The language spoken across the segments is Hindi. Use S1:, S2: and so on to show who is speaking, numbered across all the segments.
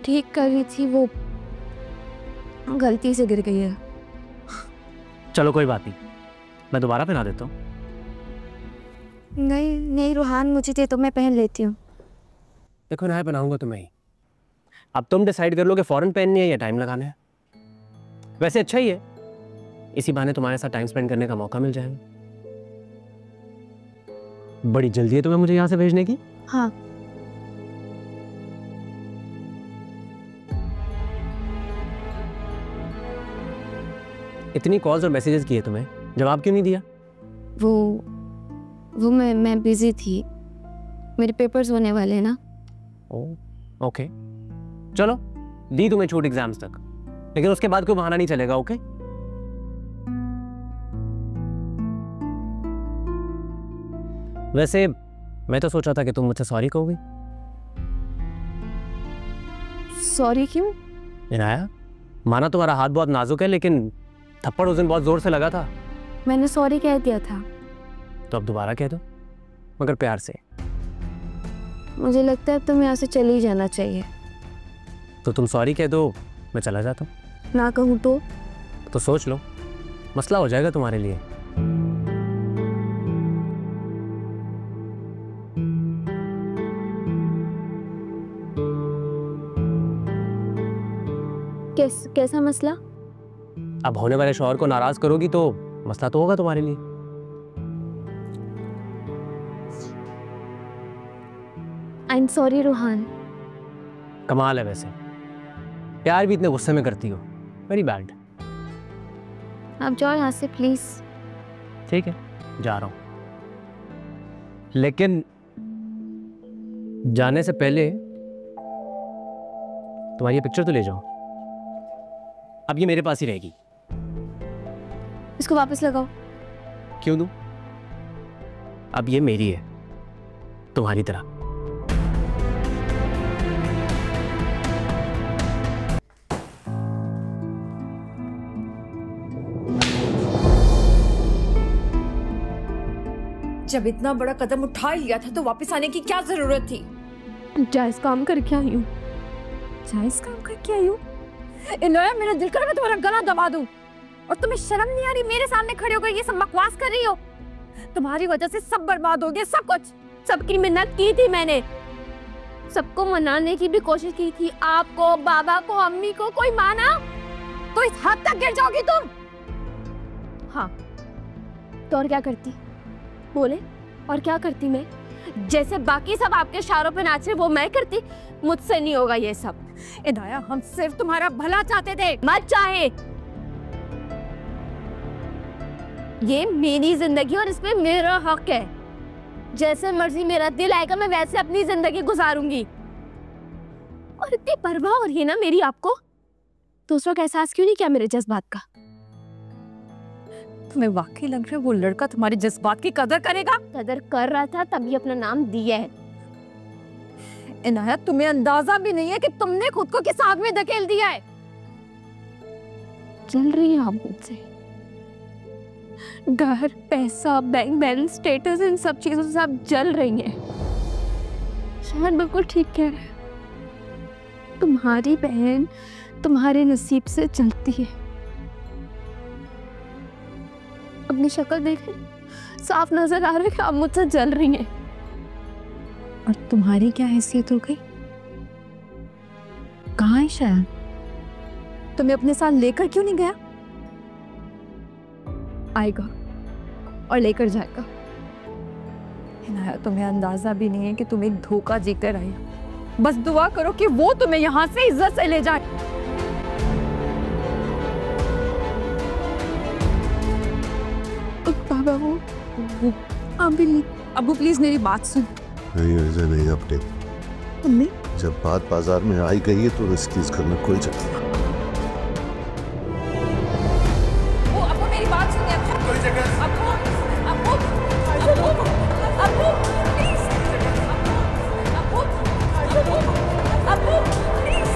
S1: ठीक कर रही थी, वो गलती से गिर गई है।
S2: चलो कोई बात नहीं, मैं दोबारा पहना देता हूँ।
S1: नहीं नहीं रूहान, मुझे दे तो मैं पहन लेती हूँ।
S3: देखो ना, पहनाऊंगा तुम्हें ही।
S2: अब तुम डिसाइड कर लो कि फौरन पहननी है या टाइम लगाना है। वैसे अच्छा ही है, इसी बहाने तुम्हारे साथ टाइम स्पेंड करने का मौका मिल जाएगा। बड़ी जल्दी है तुम्हें मुझे यहाँ से भेजने की?
S1: हाँ।
S2: इतनी कॉल्स और मैसेजेस किए तुम्हें, जवाब क्यों नहीं दिया?
S1: वो मैं बिजी थी, मेरे पेपर्स होने वाले हैं ना।
S2: ओके चलो, दी तुम्हें छूट एग्जाम्स तक, लेकिन उसके बाद कोई बहाना नहीं चलेगा। ओके वैसे मैं तो सोचा था कि तुम मुझसे सॉरी कहोगे।
S1: सॉरी क्यों?
S2: इनाया, माना तुम्हारा हाथ बहुत नाजुक है, लेकिन थप्पड़ उस दिन बहुत जोर से लगा था।
S1: मैंने सॉरी कह दिया था।
S2: तो अब दोबारा कह दो, मगर प्यार से।
S1: मुझे लगता है तुम्हें यहाँ से चले ही जाना चाहिए।
S2: तो तुम सॉरी कह दो, मैं चला जाता हूँ।
S1: ना कहूँ तो
S2: सोच लो, मसला हो जाएगा तुम्हारे लिए।
S1: कैसा मसला?
S2: अब होने वाले शौहर को नाराज करोगी तो मसला तो होगा तुम्हारे लिए।
S1: I am sorry Ruhaan.
S2: कमाल है वैसे, प्यार भी इतने गुस्से में करती हो। Very bad.
S1: आप जाओ यहाँ से प्लीज।
S2: ठीक है, जा रहा हूं, लेकिन जाने से पहले तुम्हारी ये पिक्चर तो ले जाओ। अब ये मेरे पास ही रहेगी।
S1: इसको वापस लगाओ।
S2: क्यों दूं? अब ये मेरी है, तुम्हारी तरह।
S4: जब इतना बड़ा कदम उठा ही लिया था तो वापस आने की क्या जरूरत थी?
S1: जायज काम करके आई हूँ। जायज काम करके आई हूँ? इनाया, मेरा दिल कर मैं तुम्हारा गला दबा दूं। और तुम्हें शर्म नहीं आ रही मेरे सामने खड़े होकर ये सब बकवास कर रही हो? तुम्हारी वजह से सब बर्बाद हो गया, सब कुछ। सबकी मिन्नत की थी मैंने, सबको मनाने की भी कोशिश की थी, आपको, बाबा को, अम्मी को। कोई माना? तो इस हद तक गिर जाओगी तुम? हाँ, तो और क्या करती? बोले, और क्या करती मैं? जैसे बाकी सब आपके इशारों पे नाच रहे वो मैं करती? मुझसे नहीं होगा ये सब। इनाया, हम सिर्फ तुम्हारा भला चाहते थे। मत चाहे, ये मेरी जिंदगी और इसमें मेरा हक है। जैसे मर्जी मेरा दिल आएगा मैं वैसे अपनी जिंदगी गुजारूंगी। और इतनी परवाह हो रही है ना मेरी आपको, दूसरों का एहसास क्यों नहीं किया मेरे जज्बात का?
S4: तुम्हें वाकई लग रहा है वो लड़का तुम्हारे जज्बात की कदर करेगा?
S1: कदर कर रहा था तभी अपना नाम दिया है।
S4: इनाया, तुम्हें अंदाजा भी नहीं है कि तुमने खुद को किस आग में धकेल दिया है।
S1: चल रही है आप मुझसे, घर, पैसा, बैंक बैलेंस, स्टेटस, इन सब चीजों से आप जल रही हैं। शायद बिल्कुल ठीक कह रहे हैं। तुम्हारी बहन तुम्हारे नसीब से चलती है। अपनी शक्ल देखें, साफ नजर आ रहा है कि आप मुझसे जल रही हैं। और तुम्हारी क्या हैसियत हो गई? कहाँ है शायद?
S4: तुम्हें अपने साथ लेकर क्यों नहीं गया?
S1: आएगा और लेकर जाएगा।
S4: इनाया, तुम्हें अंदाजा भी नहीं है कि तुम एक धोखा जीकर आई हो। बस दुआ करो कि वो तुम्हें यहाँ से इज्जत से ले जाए।
S1: बाबा, वो अबू प्लीज मेरी बात सुन।
S5: नहीं ऐसा नहीं अपने।
S1: अम्मी,
S5: जब बात बाजार में आई गई है तो रिस्क करना कोई जरूरत नहीं।
S4: वो अबू, मेरी बात सुनिए। कोई जगह अबू, अबू, अबू, अबू, प्लीज, अबू, अबू, अबू, प्लीज।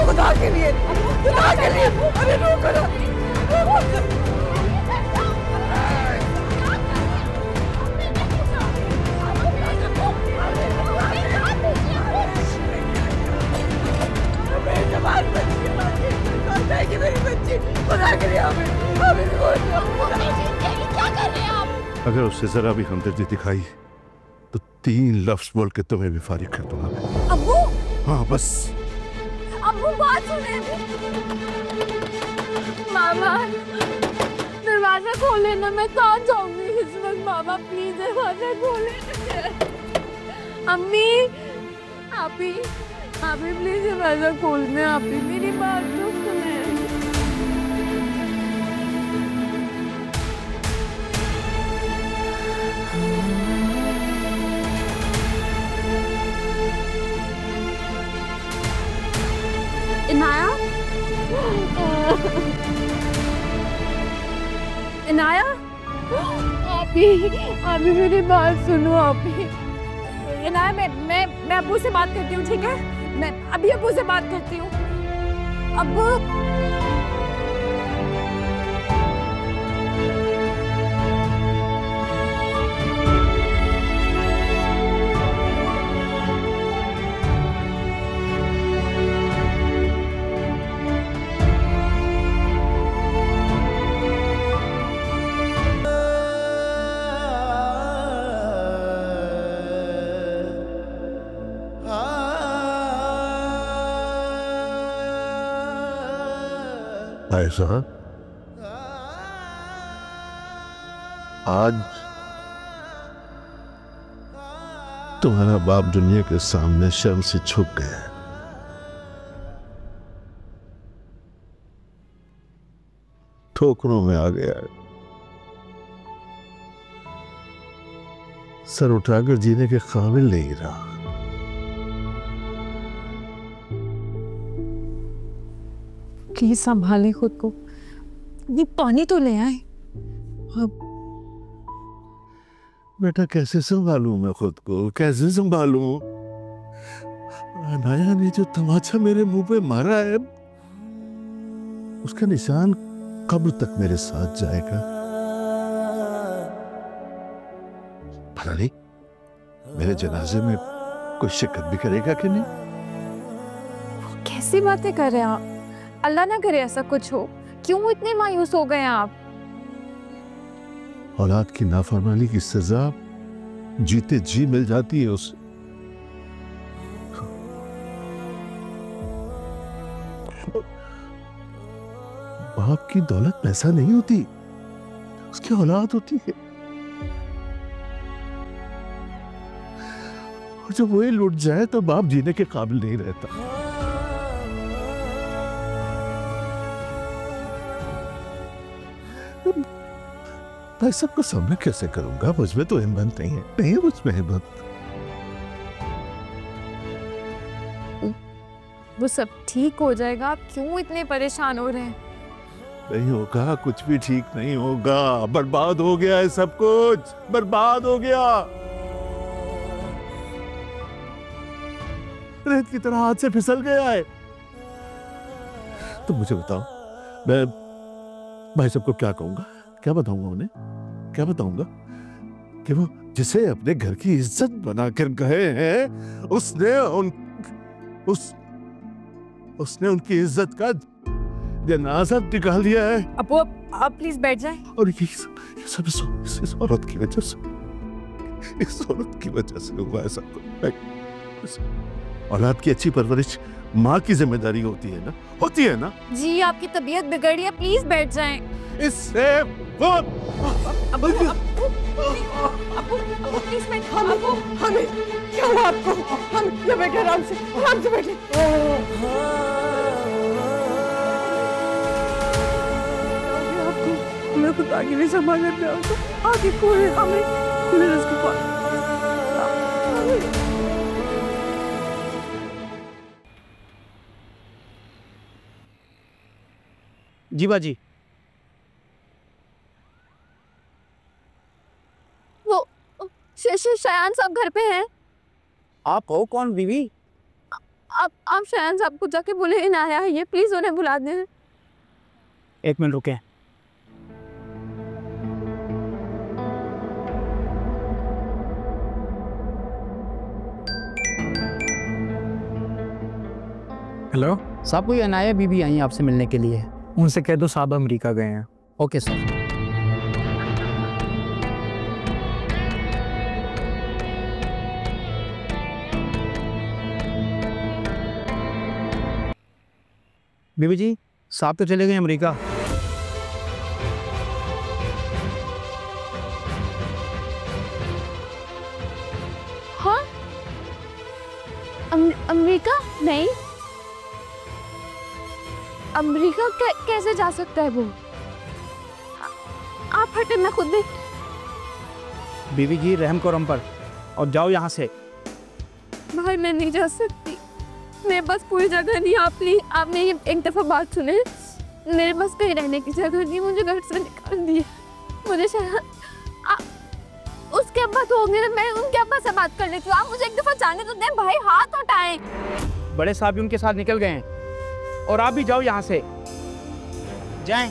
S4: खुदा के लिए
S6: खुदा के लिए, अरे रोको ना।
S5: अगर उससे जरा भी हमदर्दी दिखाई तो 3 लफ्ज बोल के तुम्हें भी फारिग कर दूंगा।
S1: अब्बू,
S5: हाँ बस।
S1: अब्बू बात सुने। मामा दरवाजा खोले ना, मैं कहाँ जाऊंगी इस वक्त। मामा प्लीज दरवाजा खोले। अम्मी, आप ही प्लीज दरवाजा खोल दे। आप ही मेरी बात तो सुने। इनाया, इनाया, आप ही मेरी बात सुनो। आप ही इनाया, मैं अब्बू से बात करती हूँ, ठीक है? मैं अभी अब्बू से बात करती हूँ। अब्बू,
S5: ऐसा आज तुम्हारा बाप दुनिया के सामने शर्म से छुप गया है। ठोकरों में आ गया है। सर उठाकर जीने के काबिल नहीं रहा।
S4: प्लीज संभालें खुद को। ये पानी तो ले आए। अब
S5: बेटा कैसे संभालूं मैं खुद को, कैसे संभालूं? अनाया ने जो तमाचा मेरे मुंह पे मारा है, उसका निशान कब्र तक मेरे साथ जाएगा। पता नहीं मेरे जनाजे में कोई शिकत भी करेगा कि नहीं।
S4: कैसी बातें कर रहे हैं आप? अल्लाह ना करे ऐसा कुछ हो। क्यों इतने मायूस हो गए आप?
S5: औलाद की नाफरमानी की सजा जीते जी मिल जाती है उसे। बाप की दौलत पैसा नहीं होती, उसकी औलाद होती है। और जब वही लुट जाए तो बाप जीने के काबिल नहीं रहता। भाई सबको सामना कैसे करूंगा? मुझमें तो हिम्मत नहीं है। नहीं है मुझमें हिम्मत।
S4: वो सब ठीक हो जाएगा। आप क्यों इतने परेशान हो रहे हैं?
S5: नहीं होगा, कुछ भी ठीक नहीं होगा। बर्बाद हो गया है सब कुछ, बर्बाद हो गया। रेत की तरह हाथ से फिसल गया है। तो मुझे बताओ, मैं भाई सबको क्या कहूंगा? क्या बताऊंगा उन्हें? क्या बताऊंगा कि वो जिसे अपने घर की इज्जत बनाकर गए हैं, उसने उनकी इज्जत का जनाजा निकाल दिया है।
S4: अब आप प्लीज बैठ जाएं।
S5: और ये सब इस औरत की वजह से, इस औरत की वजह से हुआ है सब कुछ। औलाद की अच्छी परवरिश माँ की जिम्मेदारी होती है ना? होती है ना?
S4: जी आपकी तबीयत बिगड़ी है, प्लीज बैठ जाएं।
S5: इससे
S6: हमें क्या हुआ आपको? हम ये बैठे आराम से बैठे। मैं खुद आगे नहीं संभाल लेते आपको। आगे कोई हमें
S2: जी बाजी।
S1: वो शयान साहब घर पे हैं।
S2: आप हो कौन बीवी?
S1: आप शायद साहब को जाके बोले इनाया है ये, प्लीज उन्हें बुला दें।
S7: 1 मिनट रुके।
S8: हेलो
S7: साहब कोई अनाया बीबी आई हैं आपसे मिलने के लिए।
S8: उनसे कह दो साहब अमेरिका गए हैं।
S7: Okay sir. बीबी जी साहब तो चले गए अमेरिका।
S1: हाँ अमेरिका नहीं, अमेरिका कैसे जा सकता है वो? आप हटे, मैं खुद देख।
S7: बीबी जी रहम करो हम पर और जाओ यहाँ से।
S1: भाई मैं नहीं जा सकती, मेरे पास कोई जगह नहीं। आप प्लीज, आप मेरी एक दफा बात सुने, मेरे पास कहीं रहने की जगह नहीं, मुझे घर से निकाल दिए। मुझे शायद उसके अब्बा तो होंगे, मैं उनके अब्बा से बात कर लेती हूँ। आप मुझे एक दफा जाने तो दें भाई, हाथ हटाएं।
S7: बड़े साहब भी उनके साथ निकल गए हैं और आप भी जाओ यहाँ से, जाएं।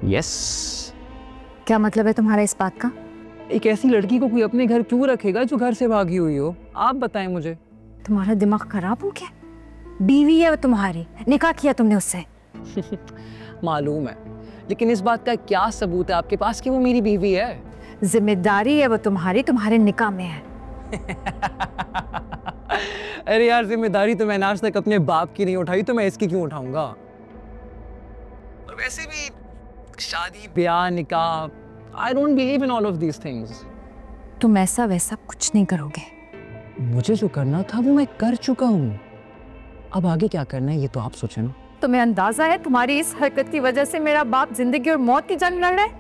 S8: यस।
S4: क्या मतलब है तुम्हारा इस बात का?
S8: एक ऐसी लड़की को कोई अपने घर क्यों रखेगा जो घर से भागी हुई हो? आप बताएं मुझे।
S4: तुम्हारा दिमाग खराब हो गया? बीवी है वो तुम्हारी, निकाह किया तुमने उससे।
S8: मालूम है, लेकिन इस बात का क्या सबूत है आपके पास कि वो मेरी बीवी है?
S4: जिम्मेदारी है वो तुम्हारी, तुम्हारे निकाह में है।
S8: अरे यार, जिम्मेदारी तो मैंने आज तक अपने बाप की नहीं उठाई, तो मैं इसकी क्यों उठाऊंगा? और वैसे भी शादी ब्याह निकाह, I don't believe in all of these things.
S4: तुम ऐसा वैसा कुछ नहीं करोगे।
S8: मुझे जो करना था वो मैं कर चुका हूँ, अब आगे क्या करना है ये तो आप सोचें ना।
S4: तुम्हें अंदाजा है तुम्हारी इस हरकत की वजह से मेरा बाप जिंदगी और मौत की जंग लड़ रहा है?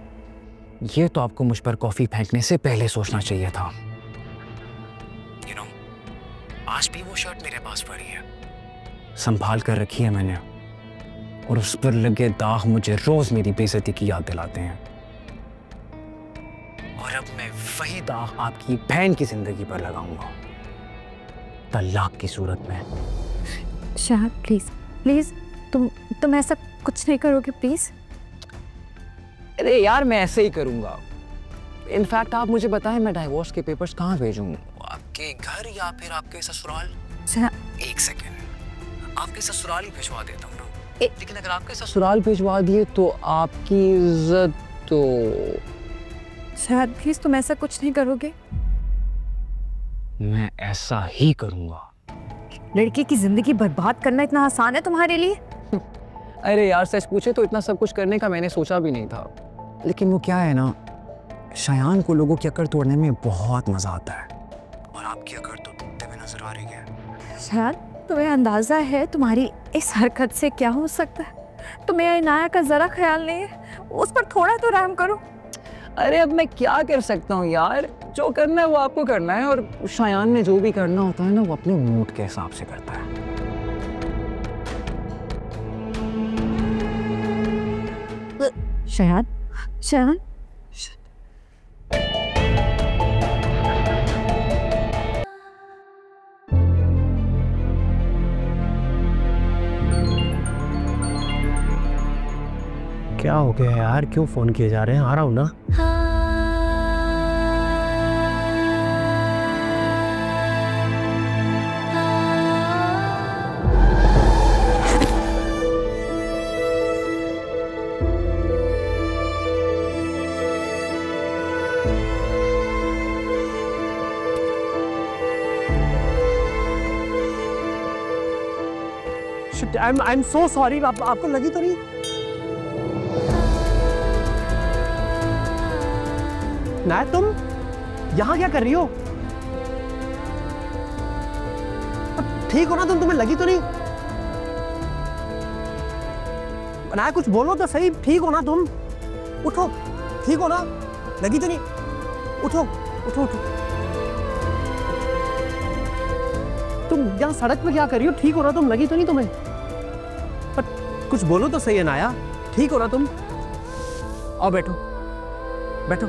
S8: ये तो आपको मुझ पर कॉफी फेंकने से पहले सोचना चाहिए था। You know, आज भी वो शर्ट मेरे पास पड़ी है, संभाल कर रखी है मैंने, और उस पर लगे दाग मुझे रोज मेरी बेइज्जती की याद दिलाते हैं। और अब मैं वही दाग आपकी बहन की जिंदगी पर लगाऊंगा, तलाक की सूरत में।
S4: शाहद प्लीज प्लीज, तुम ऐसा कुछ नहीं करोगे प्लीज?
S8: अरे यार, मैं ऐसे ही करूंगा। इनफैक्ट आप मुझे बताएं, मैं डाइवोर्स के पेपर्स कहाँ भेजूं? आपके घर या फिर आपके ससुराल? एक सेकेंड, आपके ससुराल ही भिजवा देता हूँ ना। लेकिन अगर आपके ससुराल भिजवा दिए तो आपकी इज्जत तो।
S4: शायद प्लीज तुम ऐसा कुछ नहीं करोगे?
S8: मैं ऐसा ही करूंगा।
S4: लड़की की जिंदगी बर्बाद करना इतना आसान है तुम्हारे लिए?
S8: अरे यार, सच पूछे तो इतना सब कुछ करने का मैंने सोचा भी नहीं था। लेकिन वो क्या है ना, शायान को लोगों की अकड़ तोड़ने में बहुत मजा आता है, और आपकी अकड़ तो टूटते हुए नजर आ रही है।
S4: शायद तुम्हें अंदाजा है तुम्हारी इस हरकत से क्या हो सकता है? तुम्हें इनाया का जरा ख्याल नहीं है? उस पर थोड़ा तो रहम करो।
S8: अरे अब मैं क्या कर सकता हूँ यार, जो करना है वो आपको करना है, और शायान ने जो भी करना होता है ना वो अपने मूड के हिसाब से करता है।
S4: शायद शायद
S2: क्या हो गया यार, क्यों फोन किए जा रहे हैं? आ रहा हूं ना। I'm so sorry, आपको लगी तो नहीं? ना तुम यहाँ क्या कर रही हो? ठीक हो ना तुम? तुम्हें लगी तो नहीं? ना कुछ बोलो तो सही, ठीक हो ना तुम? उठो, ठीक हो ना? लगी तो नहीं? उठो उठो उठो। तुम यहाँ सड़क पे क्या कर रही हो? ठीक हो ना तुम? लगी तो नहीं तुम्हें? पर कुछ बोलो तो सही है नाया, ठीक हो ना तुम? आओ बैठो बैठो।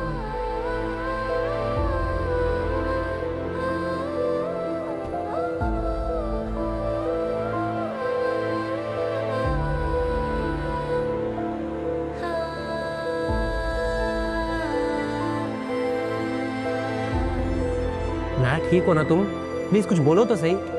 S2: नाया ठीक हो ना तुम? प्लीज कुछ बोलो तो सही।